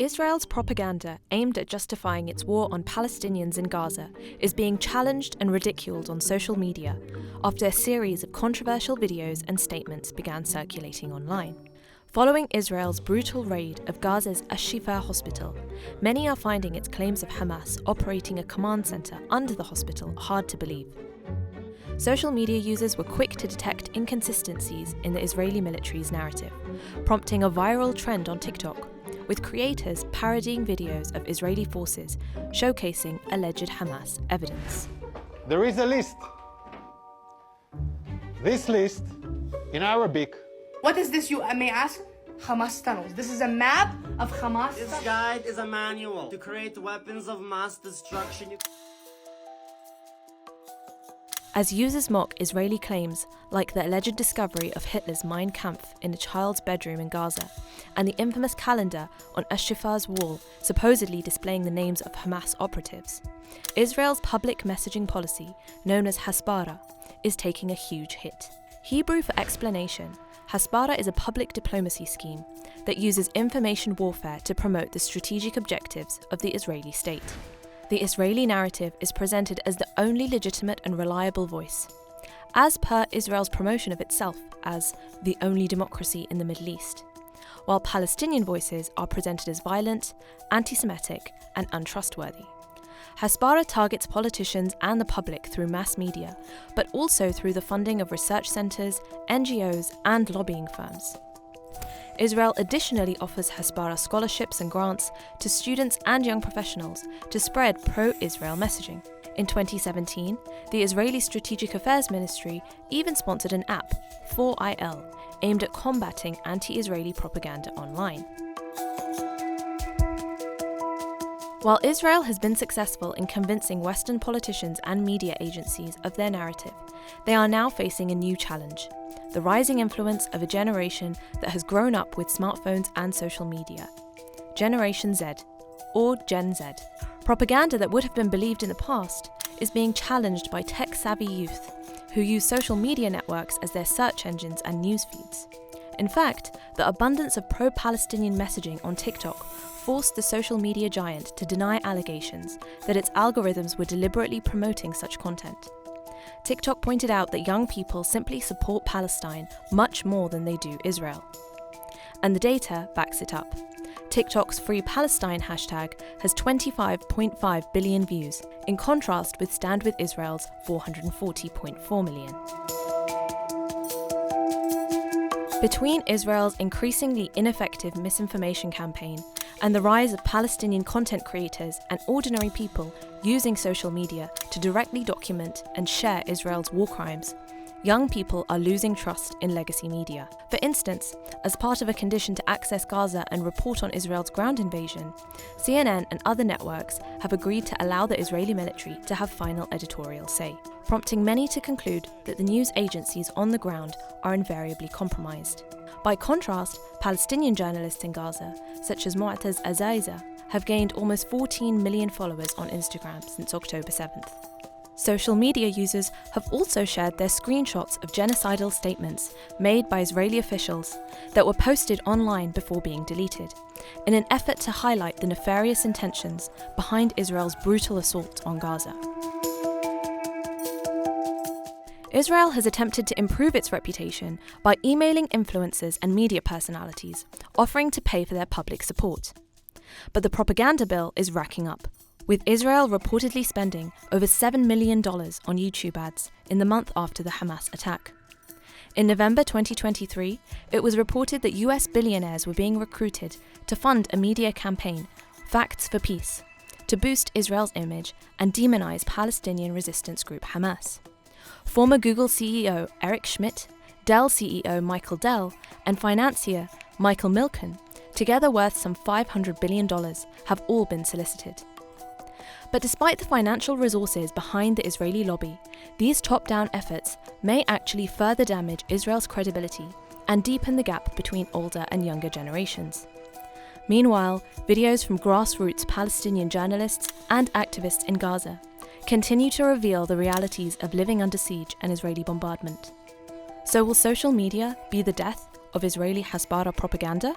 Israel's propaganda aimed at justifying its war on Palestinians in Gaza is being challenged and ridiculed on social media after a series of controversial videos and statements began circulating online. Following Israel's brutal raid of Gaza's Al-Shifa hospital, many are finding its claims of Hamas operating a command center under the hospital hard to believe. Social media users were quick to detect inconsistencies in the Israeli military's narrative, prompting a viral trend on TikTok, with creators parodying videos of Israeli forces showcasing alleged Hamas evidence. There is a list. This list, in Arabic. What is this, you may ask? Hamas tunnels. This is a map of Hamas. This guide is a manual to create weapons of mass destruction. As users mock Israeli claims, like the alleged discovery of Hitler's Mein Kampf in a child's bedroom in Gaza, and the infamous calendar on Al-Shifa's wall supposedly displaying the names of Hamas operatives, Israel's public messaging policy, known as Hasbara, is taking a huge hit. Hebrew for explanation, Hasbara is a public diplomacy scheme that uses information warfare to promote the strategic objectives of the Israeli state. The Israeli narrative is presented as the only legitimate and reliable voice, as per Israel's promotion of itself as the only democracy in the Middle East, while Palestinian voices are presented as violent, anti-Semitic, and untrustworthy. Hasbara targets politicians and the public through mass media, but also through the funding of research centres, NGOs, and lobbying firms. Israel additionally offers Hasbara scholarships and grants to students and young professionals to spread pro-Israel messaging. In 2017, the Israeli Strategic Affairs Ministry even sponsored an app, 4IL, aimed at combating anti-Israeli propaganda online. While Israel has been successful in convincing Western politicians and media agencies of their narrative, they are now facing a new challenge: the rising influence of a generation that has grown up with smartphones and social media. Generation Z, or Gen Z. Propaganda that would have been believed in the past is being challenged by tech-savvy youth who use social media networks as their search engines and news feeds. In fact, the abundance of pro-Palestinian messaging on TikTok forced the social media giant to deny allegations that its algorithms were deliberately promoting such content. TikTok pointed out that young people simply support Palestine much more than they do Israel. And the data backs it up. TikTok's Free Palestine hashtag has 25.5 billion views, in contrast with Stand With Israel's 440.4 million. Between Israel's increasingly ineffective misinformation campaign and the rise of Palestinian content creators and ordinary people using social media to directly document and share Israel's war crimes, young people are losing trust in legacy media. For instance, as part of a condition to access Gaza and report on Israel's ground invasion, CNN and other networks have agreed to allow the Israeli military to have final editorial say, prompting many to conclude that the news agencies on the ground are invariably compromised. By contrast, Palestinian journalists in Gaza, such as Mu'taz Azaiza, have gained almost 14 million followers on Instagram since October 7th. Social media users have also shared their screenshots of genocidal statements made by Israeli officials that were posted online before being deleted, in an effort to highlight the nefarious intentions behind Israel's brutal assault on Gaza. Israel has attempted to improve its reputation by emailing influencers and media personalities, offering to pay for their public support. But the propaganda bill is racking up, with Israel reportedly spending over $7 million on YouTube ads in the month after the Hamas attack. In November 2023, it was reported that US billionaires were being recruited to fund a media campaign, Facts for Peace, to boost Israel's image and demonize Palestinian resistance group Hamas. Former Google CEO Eric Schmidt, Dell CEO Michael Dell, and financier Michael Milken, together worth some $500 billion, have all been solicited. But despite the financial resources behind the Israeli lobby, these top-down efforts may actually further damage Israel's credibility and deepen the gap between older and younger generations. Meanwhile, videos from grassroots Palestinian journalists and activists in Gaza continue to reveal the realities of living under siege and Israeli bombardment. So will social media be the death of Israeli Hasbara propaganda?